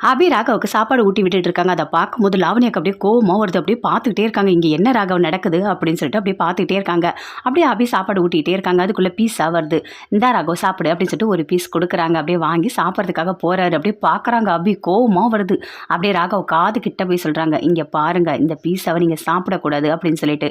அபி ராகவுக்கு சாப்பாடு ஊட்டி விட்டுட்டு இருக்காங்க. அதை பார்க்கும்போது லாவண்யாக்கு அப்படியே கோவமாக வருது. அப்படியே பார்த்துக்கிட்டே இருக்காங்க, இங்கே என்ன ராகவ் நடக்குது அப்படின்னு சொல்லிட்டு அப்படியே பார்த்துக்கிட்டே இருக்காங்க. அப்படியே அபி சாப்பாடு ஊட்டிகிட்டே இருக்காங்க. அதுக்குள்ளே பீஸா வருது. இந்தா ராகவ் சாப்பிடு அப்படின்னு சொல்லிட்டு ஒரு பீஸ் கொடுக்குறாங்க. அப்படியே வாங்கி சாப்பிட்றதுக்காக போகிறாரு. அப்படியே பார்க்குறாங்க, அபி கோவமாக வருது. அப்படியே ராகவ் காது கிட்ட போய் சொல்கிறாங்க, இங்கே பாருங்கள், இந்த பீஸாவை நீங்கள் சாப்பிடக்கூடாது அப்படின்னு சொல்லிட்டு,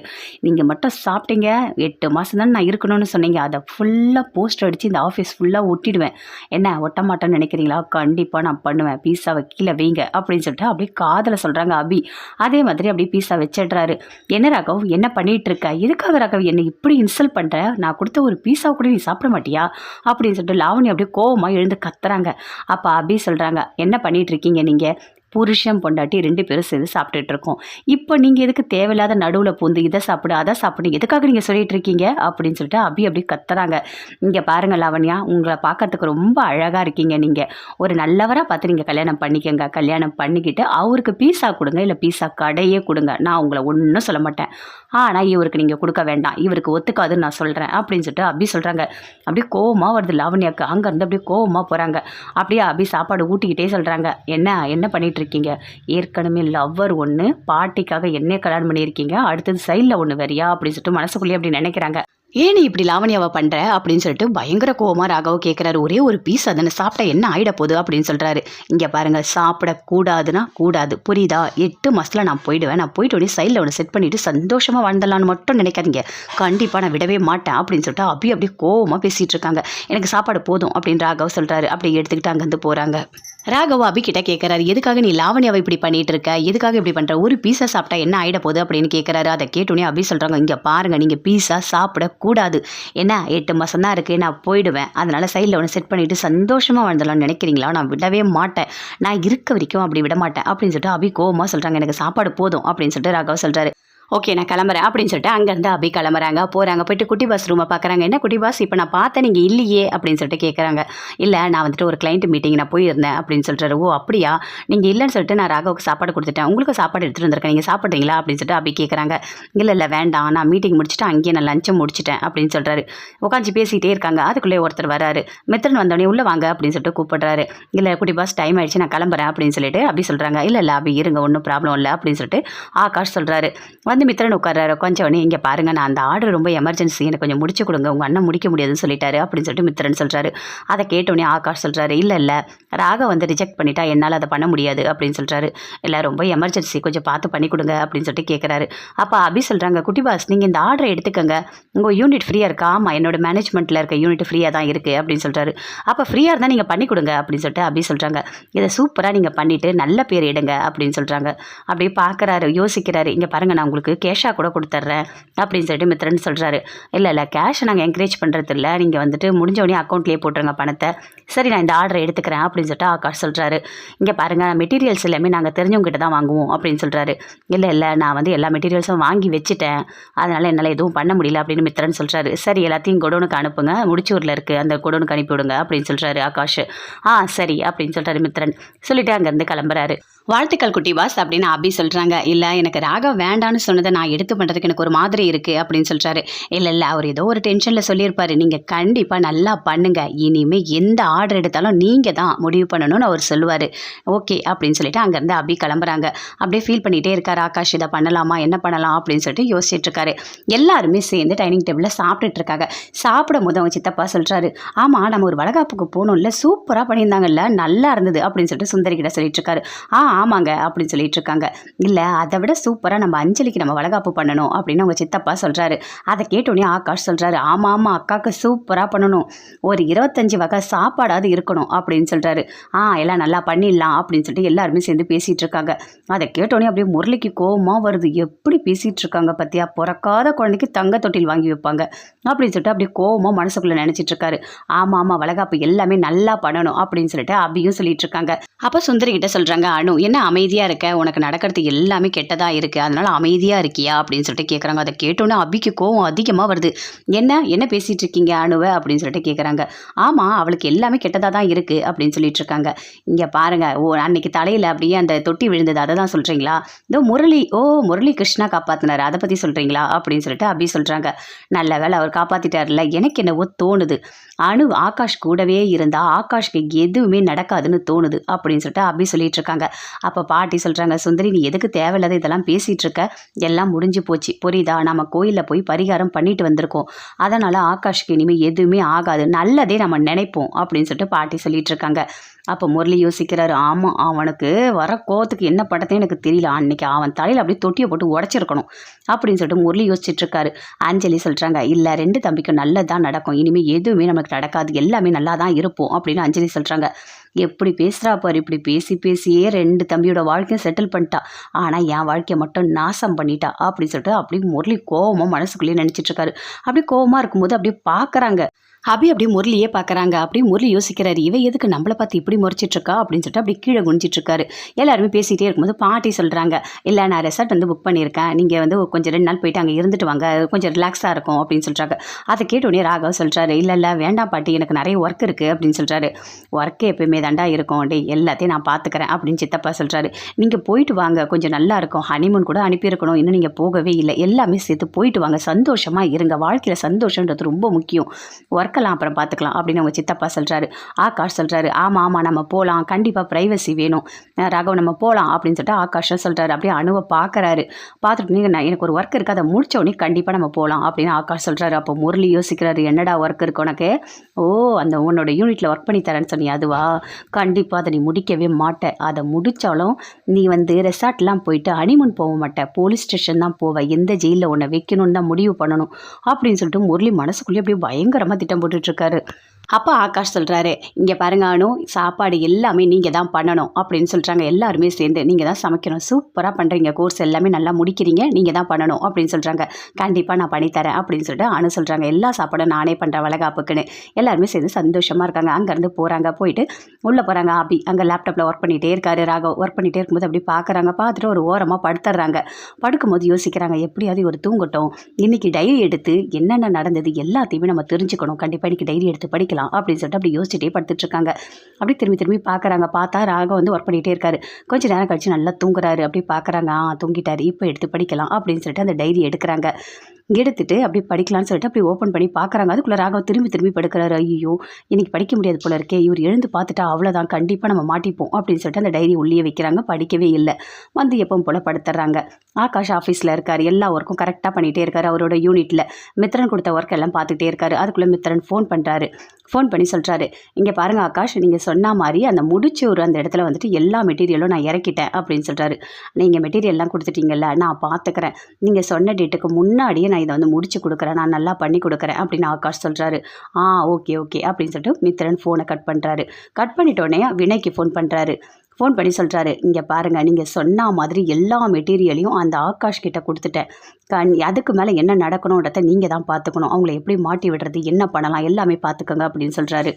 நீங்கள் மட்டும் சாப்பிட்டீங்க 8 மாதம் தான் நான் இருக்கணும்னு சொன்னீங்க, அதை ஃபுல்லாக போஸ்டர் அடித்து இந்த ஆஃபீஸ் ஃபுல்லாக ஒட்டிடுவேன். என்ன ஒட்ட மாட்டேன்னு நினைக்கிறீங்களா? கண்டிப்பாக நான் பண்ணுவேன். பீஸாவை கீழே வைங்க அப்படின்னு சொல்லிட்டு அப்படியே காதில் சொல்கிறாங்க அபி. அதே மாதிரி அப்படியே பீஸா வச்சிடுறாரு. என்ன ராகவ், என்ன பண்ணிகிட்டு இருக்க? எதுக்காக ராகவ் என்னை இப்படி இன்சல்ட் பண்ணுற? நான் கொடுத்த ஒரு பீஸாவை கூட நீ சாப்பிட மாட்டியா அப்படின்னு சொல்லிட்டு லாவணி அப்படியே கோவமாக எழுந்து கத்துறாங்க. அப்போ அபி சொல்கிறாங்க, என்ன பண்ணிகிட்டு இருக்கீங்க நீங்கள்? புருஷன் பொண்டாட்டி 2 பேரும் சேர்ந்து சாப்பிட்டுட்டு இருக்கோம். இப்போ நீங்கள் எதுக்கு தேவையில்லாத நடுவில் பூந்து இதை சாப்பிடு அதை சாப்பிடு எதுக்காக நீங்கள் சொல்லிட்டு இருக்கீங்க அப்படின்னு சொல்லிட்டு அபி அப்படி கத்துறாங்க. இங்கே பாருங்கள் லாவண்யா, உங்களை பார்க்கறதுக்கு ரொம்ப அழகாக இருக்கீங்க. நீங்கள் ஒரு நல்லவராக பார்த்து நீங்கள் கல்யாணம் பண்ணிக்கோங்க. கல்யாணம் பண்ணிக்கிட்டு அவருக்கு பீஸா கொடுங்க, இல்லை பீஸா கடையே கொடுங்க. நான் உங்களை ஒன்றும் சொல்ல மாட்டேன். ஆனால் இவருக்கு நீங்கள் கொடுக்க வேண்டாம், இவருக்கு ஒத்துக்காதுன்னு நான் சொல்கிறேன் அப்படின்னு சொல்லிட்டு அபி சொல்கிறாங்க. அப்படியே கோவமாக வருது லாவண்யாவுக்கு. அங்கேருந்து அப்படியே கோவமாக போகிறாங்க. அப்படியே அபி சாப்பாடு ஊட்டிக்கிட்டே சொல்கிறாங்க, என்ன பண்ணிட்டு இருக்கீங்க? ஏற்கனவே லவ்வர் ஒன்று, பாட்டிக்காக என்ன கல்யாணம் பண்ணியிருக்கீங்க, அடுத்தது சைடில் ஒன்று வேறியா அப்படின்னு சொல்லிட்டு மனசுக்குள்ளேயே அப்படி நினைக்கிறாங்க. ஏன் இப்படி லாவண்யாவை பண்ணுற அப்படின்னு சொல்லிட்டு பயங்கர கோவமாக ராகவ் கேட்குறாரு. ஒரே ஒரு பீஸ் அதனை சாப்பிட்டா என்ன ஆகிட போகுது அப்படின்னு சொல்கிறாரு. இங்கே பாருங்கள், சாப்பிடக்கூடாதுன்னா கூடாது, புரியுதா? 8 மாதத்தில் நான் போயிடுவேன். நான் போயிட்டு உடனே சைடில் ஒன்று செட் பண்ணிவிட்டு சந்தோஷமாக வாழ்ந்தலான்னு மட்டும் நினைக்காதீங்க. கண்டிப்பாக நான் விடவே மாட்டேன் அப்படின்னு சொல்லிட்டு அப்படியே கோவமாக பேசிகிட்டு இருக்காங்க. எனக்கு சாப்பாடு போதும் அப்படின்னு ராகவ் சொல்கிறாரு. அப்படியே எடுத்துக்கிட்டு அங்கேருந்து போகிறாங்க. ராகவ் அபி கிட்ட கேட்குறாரு, எதுக்காக நீ லாவண்யாவை இப்படி பண்ணிட்டு இருக்க? எதுக்காக இப்படி பண்ணுற? ஒரு பீஸா சாப்பிட்டா என்ன ஆகிட போகுது அப்படின்னு கேட்குறாரு. அதை கேட்டோன்னே அபி சொல்கிறாங்க, இங்கே பாருங்கள், நீங்கள் பீஸா சாப்பிடக்கூடாது. என்ன 8 மாதம் தான் இருக்குது, நான் போயிடுவேன். அதனால் சைடில் ஒன்று செட் பண்ணிவிட்டு சந்தோஷமாக வாழ்ந்தலாம்னு நினைக்கிறீங்களா? நான் விடவே மாட்டேன். நான் இருக்க வரைக்கும் அப்படி விட மாட்டேன் அப்படின்னு சொல்லிட்டு அபி கோவமாக சொல்கிறாங்க. எனக்கு சாப்பாடு போதும் அப்படின்னு சொல்லிட்டு ராகவ் சொல்கிறாரு. ஓகே, நான் கிளம்புறேன் அப்படின்னு சொல்லிட்டு அங்கேருந்து அபி கிளம்புறாங்க. போகிறாங்க. போயிட்டு குட்டி பாஸ் ரூமை பார்க்குறாங்க. என்ன குட்டி பாஸ், இப்போ நான் பார்த்தேன் நீங்கள் இல்லையே அப்படின்னு சொல்லிட்டு கேட்குறாங்க. இல்லை, நான் வந்துட்டு ஒரு கிளைண்ட் மீட்டிங் நான் போயிருந்தேன் அப்படின்னு சொல்கிறாரு. ஓ அப்படியா, நீங்கள் இல்லைன்னு சொல்லிட்டு நான் ராகவுக்கு சாப்பாடு கொடுத்துட்டேன், உங்களுக்கு சாப்பாடு எடுத்துகிட்டு வந்திருக்கேன், நீங்கள் சாப்பிட்றீங்களா அப்படின்னு சொல்லிட்டு அபி கேட்குறாங்க. இல்லை வேண்டாம், நான் மீட்டிங் முடிச்சுட்டு அங்கேயே நான் லஞ்சம் முடிச்சிட்டேன் அப்படின்னு சொல்கிறாரு. உட்காந்து பேசிகிட்டே இருக்காங்க. அதுக்குள்ளே ஒருத்தர் வராரு. மித்திரன் வந்தோடனே உள்ளே வாங்க அப்படின்னு சொல்லிட்டு கூப்பிடுறாரு. இல்லை குட்டி பாஸ், டைம் ஆயிடுச்சு, நான் கிளம்புறேன் அப்படின்னு சொல்லிட்டு அபி சொல்கிறாங்க. இல்லை அபி இருங்க, ஒன்றும் ப்ராப்ளம் இல்லை அப்படின்னு சொல்லிட்டு ஆகாஷ் சொல்கிறாரு. வந்து மித்திரன் உட்கார்றாரு. கொஞ்சம் இங்கே பாருங்கள், நான் அந்த ஆர்டர் ரொம்ப எமர்ஜென்சி, எனக்கு கொஞ்சம் முடிச்சு கொடுங்க, உங்கள் அண்ணன் முடிக்க முடியாதுன்னு சொல்லிட்டாரு அப்படின்னு சொல்லிட்டு மித்திரன் சொல்கிறாரு. அதை கேட்டோடனே ஆகாஷ் சொல்கிறாரு, இல்லை ராக வந்து ரிஜெக்ட் பண்ணிட்டா என்னால் அதை பண்ண முடியாது அப்படின்னு சொல்கிறாரு. இல்லை ரொம்ப எமர்ஜென்சி, கொஞ்சம் பார்த்து பண்ணி கொடுங்க அப்படின்னு சொல்லிட்டு கேட்குறாரு. அப்போ அபி சொல்கிறாங்க, குட்டி பாஸ் நீங்கள் இந்த ஆர்டரை எடுத்துக்கோங்க, உங்கள் யூனிட் ஃப்ரீயாக இருக்கா? ஆமாம், என்னோட மேனேஜ்மெண்ட்டில் இருக்க யூனிட் ஃப்ரீயாக தான் இருக்குது அப்படின்னு சொல்கிறாரு. அப்போ ஃப்ரீயாக இருந்தால் நீங்கள் பண்ணி கொடுங்க அப்படின்னு சொல்லிட்டு அபி சொல்கிறாங்க. இதை சூப்பராக நீங்கள் பண்ணிவிட்டு நல்ல பேர் எடுங்க அப்படின்னு சொல்கிறாங்க. அப்படியே பார்க்குறாரு, யோசிக்கிறாரு. இங்கே பாருங்கள், நான் உங்களுக்கு கேஷாக கூட கொடுத்துட்றேன் அப்படின்னு சொல்லிட்டு மித்திரன் சொல்கிறாரு. இல்லை கேஷை நாங்கள் என்கரேஜ் பண்ணுறது இல்லை, நீங்கள் வந்துட்டு முடிஞ்சவொடனே அக்கௌண்ட்லேயே போட்டுருங்க பணத்தை. சரி, நான் இந்த ஆர்டரை எடுத்துக்கிறேன் அப்படின்னு சொல்லிட்டு ஆகாஷ் சொல்கிறாரு. இங்கே பாருங்கள், மெட்டீரியல்ஸ் எல்லாமே நாங்கள் தெரிஞ்சவங்ககிட்ட தான் வாங்குவோம் அப்படின்னு சொல்கிறாரு. இல்லை நான் வந்து எல்லா மெட்டீரியல்ஸும் வாங்கி வச்சுட்டேன், அதனால் என்னால் எதுவும் பண்ண முடியல அப்படின்னு மித்திரன் சொல்கிறாரு. சரி, எல்லாத்தையும் குடோனுக்கு அனுப்புங்க, முடிச்சூரில் இருக்குது அந்த குடோனுக்கு அனுப்பிவிடுங்க அப்படின்னு சொல்கிறாரு ஆகாஷ். சரி அப்படின்னு சொல்கிறாரு மித்திரன். சொல்லிவிட்டு அங்கேருந்து கிளம்புறாரு. வாழ்த்துக்கள் குட்டி பாஸ் அப்படின்னு அபி சொல்கிறாங்க. இல்லை, எனக்கு ராகவ் வேண்டான்னு சொன்னதை நான் எடுத்து பண்ணுறதுக்கு எனக்கு ஒரு மாதிரி இருக்குது அப்படின்னு சொல்கிறாரு. இல்லை அவர் ஏதோ ஒரு டென்ஷனில் சொல்லியிருப்பார், நீங்கள் கண்டிப்பாக நல்லா பண்ணுங்கள், இனிமேல் எந்த ஆர்டர் எடுத்தாலும் நீங்கள் தான் முடிவு பண்ணணும்னு அவர் சொல்லுவார். ஓகே அப்படின்னு சொல்லிட்டு அங்கேருந்து அபி கிளம்புறாங்க. அப்படியே ஃபீல் பண்ணிகிட்டே இருக்கார் ஆகாஷ். இதை பண்ணலாமா, என்ன பண்ணலாம் அப்படின்னு சொல்லிட்டு யோசிச்சுட்டு இருக்காரு. எல்லாருமே சேர்ந்து டைனிங் டேபிளில் சாப்பிட்டுட்டு இருக்காங்க. சாப்பிடும் போது அவங்க சித்தப்பா சொல்கிறாரு, ஆமாம் நம்ம ஒரு வளகாப்புக்கு போகணும்ல, சூப்பராக பண்ணியிருந்தாங்கல்ல, நல்லா இருந்தது அப்படின்னு சொல்லிட்டு சுந்தரி கிட்ட சொல்லிட்டு இருக்காரு. ஆமாங்க அப்படின்னு சொல்லிட்டு இருக்காங்க. இல்லை, அதை விட சூப்பராக நம்ம அஞ்சலிக்கு நம்ம வளகாப்பு பண்ணணும் அப்படின்னு அவங்க சித்தப்பா சொல்கிறாரு. அதை கேட்டோடனே ஆகாஷ் சொல்கிறாரு, ஆமாம் அக்காவுக்கு சூப்பராக பண்ணணும், ஒரு 25 வகை சாப்பாடாவது இருக்கணும் அப்படின்னு சொல்கிறாரு. எல்லாம் நல்லா பண்ணிடலாம் அப்படின்னு சொல்லிட்டு எல்லாருமே சேர்ந்து பேசிகிட்டு இருக்காங்க. அதை கேட்டோடனே அப்படியே முரளிக்கு கோவமாக வருது. எப்படி பேசிகிட்டு இருக்காங்க பற்றியா, பிறக்காத குழந்தைக்கு தங்க தொட்டில் வாங்கி வைப்பாங்க அப்படின்னு சொல்லிட்டு அப்படியே கோவமாக மனசுக்குள்ளே நினச்சிட்டு இருக்காரு. ஆமாம் வளகாப்பு எல்லாமே நல்லா பண்ணணும் அப்படின்னு சொல்லிட்டு அபியும் சொல்லிட்டு இருக்காங்க. அப்போ சுந்தரி கிட்ட சொல்கிறாங்க, அனு என்ன அமைதியாக இருக்க, உனக்கு நடக்கிறது எல்லாமே கெட்டதாக இருக்குது, அதனால் அமைதியாக இருக்கியா அப்படின்னு சொல்லிட்டு கேட்குறாங்க. அதை கேட்டோன்னே அபிக்கு கோவம் அதிகமாக வருது. என்ன பேசிகிட்டு இருக்கீங்க அணுவை அப்படின்னு சொல்லிட்டு கேட்குறாங்க. ஆமாம், அவளுக்கு எல்லாமே கெட்டதாக தான் இருக்குது அப்படின்னு சொல்லிட்டு இருக்காங்க. இங்கே பாருங்கள், அன்னைக்கு தலையில் அப்படியே அந்த தொட்டி விழுந்தது, அதை தான் சொல்கிறீங்களா? இதோ முரளி கிருஷ்ணா காப்பாற்றினார், அதை பற்றி சொல்கிறீங்களா அப்படின்னு சொல்லிட்டு அபி சொல்கிறாங்க. நல்ல வேளை அவர் காப்பாற்றிட்டார்ல. எனக்கு என்னவோ தோணுது, அணு ஆகாஷ் கூடவே இருந்தால் ஆகாஷ்க்கு எதுவுமே நடக்காதுன்னு தோணுது அப்படின்னு சொல்லிட்டு அபி சொல்லிட்டு இருக்காங்க. அப்போ பாட்டி சொல்கிறாங்க, சுந்தரி நீ எதுக்கு தேவையில்லாத இதெல்லாம் பேசிகிட்டு இருக்க, எல்லாம் முடிஞ்சு போச்சு புரியுதா, நம்ம கோயிலில் போய் பரிகாரம் பண்ணிட்டு வந்திருக்கோம், அதனால் ஆகாஷ்க்கு இனிமேல் எதுவுமே ஆகாது, நல்லதே நம்ம நினைப்போம் அப்படின்னு சொல்லிட்டு பாட்டி சொல்லிட்டு இருக்காங்க. அப்போ முரளி யோசிக்கிறாரு, ஆமாம் அவனுக்கு வர கோவத்துக்கு என்ன பட்டதே எனக்கு தெரியல, அன்னைக்கு அவன் தலையில் அப்படியே தொட்டியை போட்டு உடச்சிருக்கணும் அப்படின்னு சொல்லிட்டு முரளி யோசிச்சுட்ருக்காரு. அஞ்சலி சொல்கிறாங்க, இல்லை 2 தம்பிக்கும் நல்லதான் நடக்கும், இனிமேல் எதுவுமே நமக்கு நடக்காது, எல்லாமே நல்லா தான் இருப்போம் அப்படின்னு அஞ்சலி சொல்கிறாங்க. எப்படி பேசுகிறா பாரு, இப்படி பேசியே 2 தம்பியோட வாழ்க்கையும் செட்டில் பண்ணிட்டா, ஆனால் என் வாழ்க்கையை மட்டும் நாசம் பண்ணிட்டா அப்படின்னு சொல்லிட்டு அப்படி முரளி கோவமாக மனசுக்குள்ளேயே நினச்சிட்ருக்காரு. அப்படி கோவமாக இருக்கும்போது அப்படியே பார்க்குறாங்க அப்படியே முரளியே பார்க்குறாங்க. அப்படியே முரளி யோசிக்கிறாரு, இவ எதுக்கு நம்மளை பார்த்து இப்படி முறைச்சிட்ருக்கா அப்படின்னு சொல்லிட்டு அப்படியே கீழே குனிச்சிட்ருக்காரு. எல்லாருமே பேசிகிட்டே இருக்கும்போது பாட்டி சொல்கிறாங்க, இல்லை நான் ரெசார்ட் புக் பண்ணியிருக்கேன், நீங்கள் கொஞ்சம் 2 நாள் போயிட்டு அங்கே இருந்துட்டு வாங்க, கொஞ்சம் ரிலாக்ஸாக இருக்கும் அப்படின்னு சொல்கிறாங்க. அதை கேட்டோடனே ராகவ் சொல்கிறாரு, இல்லை வேண்டாம் பாட்டி, எனக்கு நிறைய ஒர்க் இருக்குது அப்படின்னு சொல்கிறாரு. ஒர்க்கு எப்பயுமே தாண்டா இருக்கும், எல்லாத்தையும் நான் பார்த்துக்கிறேன் அப்படின்னு சித்தப்பா சொல்கிறாரு. நீங்கள் போயிட்டு வாங்க, கொஞ்சம் நல்லா இருக்கும், ஹனிமூன் கூட அனுப்பியிருக்கணும், இன்னும் நீங்கள் போகவே இல்லை, எல்லாமே சேர்த்து போயிட்டு வாங்க, சந்தோஷமாக இருங்க, வாழ்க்கையில் சந்தோஷன்றது ரொம்ப முக்கியம், ஒர்க்கெல்லாம் அப்புறம் பார்த்துக்கலாம் அப்படின்னு அவங்க சித்தப்பா சொல்கிறாரு. ஆகாஷ் சொல்கிறாரு, ஆமாம் நம்ம போகலாம், கண்டிப்பாக ப்ரைவசி வேணும் ராகவ், நம்ம போகலாம் அப்படின்னு சொல்லிட்டு ஆகாஷும் சொல்கிறாரு. அப்படியே அணுவை பார்க்குறாரு. பார்த்துட்டு நீங்கள் எனக்கு ஒரு ஒர்க் இருக்குது, அதை முடிச்ச உடனே கண்டிப்பாக நம்ம போகலாம் அப்படின்னு ஆகாஷ் சொல்கிறாரு. அப்போ முரளி யோசிக்கிறாரு, என்னடா ஒர்க் இருக்கு உனக்கு? அந்த உன்னோட யூனிட்டில் ஒர்க் பண்ணி தரேன்னு சொன்னி அதுவா? கண்டிப்பாக அதை நீ முடிக்கவே மாட்டேன், அதை முடித்தாலும் நீ ரெசார்ட்லாம் போயிட்டு ஹனிமூன் போக மாட்டேன், போலீஸ் ஸ்டேஷன் தான் போவேன், எந்த ஜெயிலில் உன்னை வைக்கணும்னு தான் முடிவு பண்ணணும் அப்படின்னு சொல்லிட்டு முரளி மனசுக்குள்ளேயே அப்படியே பயங்கரமாக திட்டம் போட்டுட்ருக்காரு. அப்போ ஆகாஷ் சொல்கிறாரு, இங்கே பாருங்க அனு, சாப்பாடு எல்லாமே நீங்கள் தான் பண்ணணும் அப்படின்னு சொல்கிறாங்க. எல்லாருமே சேர்ந்து நீங்கள் தான் சமைக்கணும், சூப்பராக பண்ணுறீங்க, கோர்ஸ் எல்லாமே நல்லா முடிக்கிறீங்க, நீங்கள் தான் பண்ணணும் அப்படின்னு சொல்கிறாங்க. கண்டிப்பாக நான் பண்ணித்தரேன் அப்படின்னு சொல்லிட்டு அனு சொல்கிறாங்க. எல்லா சாப்பாடும் நானே பண்ணுறேன் வளகாப்புக்குன்னு. எல்லாருமே சேர்ந்து சந்தோஷமாக இருக்காங்க. அங்கேருந்து போகிறாங்க. போயிட்டு உள்ளே போகிறாங்க. அபி அங்கே லேப்டாப்பில் ஒர்க் பண்ணிகிட்டே இருக்காரு. ராகவ் ஒர்க் பண்ணிகிட்டே இருக்கும்போது அப்படி பார்க்குறாங்க. பார்த்துட்டு ஒரு ஓரமாக படுத்துடுறாங்க. படுக்கும்போது யோசிக்கிறாங்க, எப்படியாவது ஒரு தூங்கட்டும், இன்றைக்கி டைரி எடுத்து என்னென்ன நடந்தது எல்லாத்தையுமே நம்ம தெரிஞ்சுக்கணும், கண்டிப்பாக இன்றைக்கி டைரி எடுத்து படிக்கலாம் அப்படின்னு சொல்லிட்டு அப்படி யோசிச்சுட்டே படுத்துட்டு இருக்காங்க. அப்படி திரும்பி பார்க்குறாங்க. பார்த்தா ராகவ் ஒர்க் பண்ணிகிட்டே இருக்காரு. கொஞ்சம் நேரம் கழிச்சு நல்லா தூங்குறாரு. அப்படி பார்க்குறாங்க, தூங்கிட்டாரு, இப்போ எடுத்து படிக்கலாம் அப்படின்னு சொல்லிட்டு அந்த டைரி எடுக்கிறாங்க. எடுத்துட்டு அப்படி படிக்கலான்னு சொல்லிட்டு அப்படி ஓப்பன் பண்ணி பார்க்குறாங்க. அதுக்குள்ளே ராகவ் திரும்பி படுக்கிறாரு. ஐயோ இன்னைக்கு படிக்க முடியாது போல இருக்கே, இவர் எழுந்து பார்த்துட்டா அவ்வளோதான், கண்டிப்பாக நம்ம மாட்டிப்போம் அப்படின்னு சொல்லிட்டு அந்த டைரி உள்ளே வைக்கிறாங்க. படிக்கவே இல்லை. எப்பவும் போல் படுத்துடுறாங்க. ஆகாஷ் ஆஃபீஸில் இருக்கார். எல்லா ஒர்க்கும் கரெக்டாக பண்ணிகிட்டே இருக்காரு. அவரோட யூனிட்டில் மித்ரன் கொடுத்த ஒர்க் எல்லாம் பார்த்துக்கிட்டே இருக்காரு. அதுக்குள்ளே மித்ரன் ஃபோன் பண்ணுறாரு. ஃபோன் பண்ணி சொல்கிறாரு, இங்கே பாருங்கள் ஆகாஷ், நீங்கள் சொன்ன மாதிரி அந்த முடிச்சூர் அந்த இடத்துல எல்லா மெட்டீரியலும் நான் இறக்கிட்டேன் அப்படின்னு சொல்கிறாரு. நீங்கள் மெட்டீரியல்லாம் கொடுத்துட்டீங்கல்ல, நான் பார்த்துக்கிறேன், நீங்கள் சொன்ன டேட்டுக்கு முன்னாடியே நான் இதை முடிச்சு கொடுக்குறேன், நான் நல்லா பண்ணி கொடுக்குறேன் அப்படின்னு ஆகாஷ் சொல்கிறாரு. ஓகே அப்படின்னு சொல்லிட்டு மித்ரன் ஃபோனை கட் பண்ணுறாரு. கட் பண்ணிட்டோடனே வினய்க்கு ஃபோன் பண்ணுறாரு. ஃபோன் பண்ணி சொல்கிறாரு, இங்கே பாருங்கள், நீங்கள் சொன்ன மாதிரி எல்லா மெட்டீரியலையும் அந்த ஆகாஷ் கிட்ட கொடுத்துட்டேன், அதுக்கு மேலே என்ன நடக்கணுன்றத நீங்கள் தான் பார்த்துக்கணும், அவங்கள எப்படி மாட்டி விடுறது, என்ன பண்ணலாம் எல்லாமே பார்த்துக்கோங்க அப்படின்னு சொல்கிறாரு.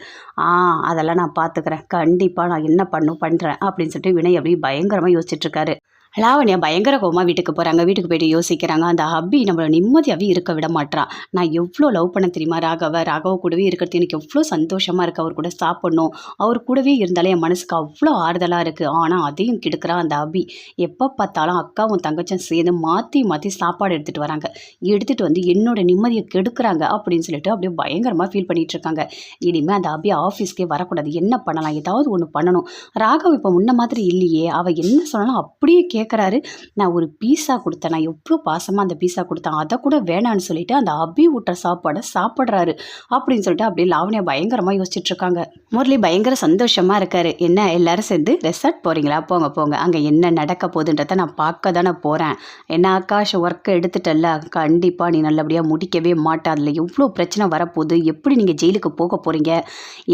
அதெல்லாம் நான் பார்த்துக்கிறேன், கண்டிப்பாக நான் என்ன பண்ணுறேன் அப்படின்னு சொல்லிட்டு வினய் அப்படியே பயங்கரமாக யோசிச்சுட்ருக்காரு. லாவண்யா பயங்கர கோவமாக வீட்டுக்கு போகிறாங்க. வீட்டுக்கு போயிட்டு யோசிக்கிறாங்க, அந்த ஹப்பி நம்மளை நிம்மதியாகவே இருக்க விட மாட்டான். நான் எவ்வளோ லவ் பண்ண தெரியுமா ராகவ கூடவே இருக்கிறது எனக்கு எவ்வளோ சந்தோஷமாக இருக்குது, அவர் கூட சாப்பிட்ணும், அவர் கூடவே இருந்தாலே என் மனசுக்கு அவ்வளோ ஆறுதலாக இருக்குது. ஆனால் அதையும் கெடுக்கிறான் அந்த ஹப்பி. எப்போ பார்த்தாலும் அக்காவும் தங்கச்சும் சேர்ந்து மாற்றி சாப்பாடு எடுத்துகிட்டு வராங்க. எடுத்துகிட்டு என்னோட நிம்மதியை கெடுக்கிறாங்க அப்படின்னு சொல்லிட்டு அப்படியே பயங்கரமாக ஃபீல் பண்ணிகிட்டு இருக்காங்க. இனிமேல் அந்த ஹப்பி ஆஃபீஸ்க்கே வரக்கூடாது, என்ன பண்ணலாம், ஏதாவது ஒன்று பண்ணணும். ராகவ் இப்போ முன்ன மாதிரி இல்லையே, அவள் என்ன சொன்னாலும் அப்படியே கேட்குறாரு. நான் ஒரு பீஸா கொடுத்தேன், நான் எவ்வளோ பாசமாக அந்த பீஸா கொடுத்தேன், அதை கூட வேணான்னு சொல்லிட்டு அந்த அபி ஊட்டுற சாப்பாடை சாப்பிட்றாரு அப்படின்னு சொல்லிட்டு அப்படியே லாவண்யா பயங்கரமாக யோசிச்சுட்டு இருக்காங்க. முரளி பயங்கர சந்தோஷமாக இருக்காரு. என்ன எல்லாரும் சேர்ந்து ரெசார்ட் போகிறீங்களா, போங்க, அங்கே என்ன நடக்க போகுதுன்றத நான் பார்க்க தானே போகிறேன். என்ன ஆகாஷ் ஒர்க்கை எடுத்துட்டல்ல, கண்டிப்பாக நீ நல்லபடியாக முடிக்கவே மாட்டா, அதில் எவ்வளோ பிரச்சனை வரப்போகுது, எப்படி நீங்கள் ஜெயிலுக்கு போக போகிறீங்க,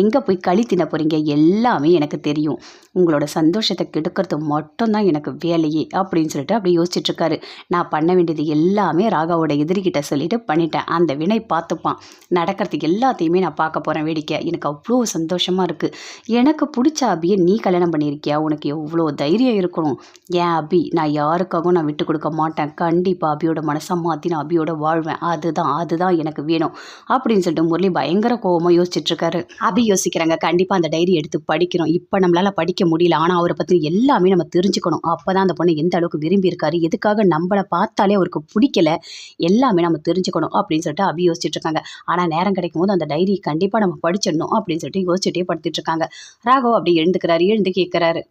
எங்கே போய் களி தின்ன போகிறீங்க, எல்லாமே எனக்கு தெரியும். உங்களோட சந்தோஷத்தை கெடுக்கிறது மட்டும்தான் எனக்கு வேலையே. போய் அப்படின்னு சொல்லிட்டு அப்படி யோசிச்சுட்டு இருக்காரு. நான் பண்ண வேண்டியது எல்லாமே ராகாவோட எதிரிகிட்ட சொல்லிட்டு பண்ணிட்டேன். அந்த வினை பார்த்துப்பான். நடக்கிறதுக்கு எல்லாத்தையுமே நான் பார்க்க போகிறேன் வேடிக்கை. எனக்கு அவ்வளோ சந்தோஷமாக இருக்குது. எனக்கு பிடிச்ச அபியை நீ கல்யாணம் பண்ணியிருக்கியா? உனக்கு எவ்வளோ தைரியம் இருக்கணும். ஏன் அபி, நான் யாருக்காகவும் நான் விட்டு கொடுக்க மாட்டேன். கண்டிப்பாக அபியோட மனசை மாற்றி நான் அபியோட வாழ்வேன். அதுதான் எனக்கு வேணும் அப்படின்னு சொல்லிட்டு முரளி பயங்கர கோவமாக யோசிச்சுட்டு இருக்காரு. அபி யோசிக்கிறாங்க, கண்டிப்பாக அந்த டைரி எடுத்து படிக்கணும். இப்போ நம்மளால் படிக்க முடியல, ஆனால் அவரை பற்றி எல்லாமே நம்ம தெரிஞ்சுக்கணும். அப்போ தான் அந்த பொண்ணு எந்த அளவுக்கு விரும்பி இருக்காரு, எதுக்காக நம்மளை பார்த்தாலே அவருக்கு பிடிக்கல, எல்லாமே நம்ம தெரிஞ்சுக்கணும் அப்படின்னு சொல்லிட்டு அபி யோசிச்சுட்டு இருக்காங்க. ஆனால் நேரம் கிடைக்கும் போது அந்த டைரி கண்டிப்பாக நம்ம படிச்சிடணும் அப்படின்னு சொல்லிட்டு யோசிச்சுட்டே படுத்துட்டு இருக்காங்க. ராகவ் அப்படி எழுந்துக்கிறாரு. எழுந்து கேட்குறாரு,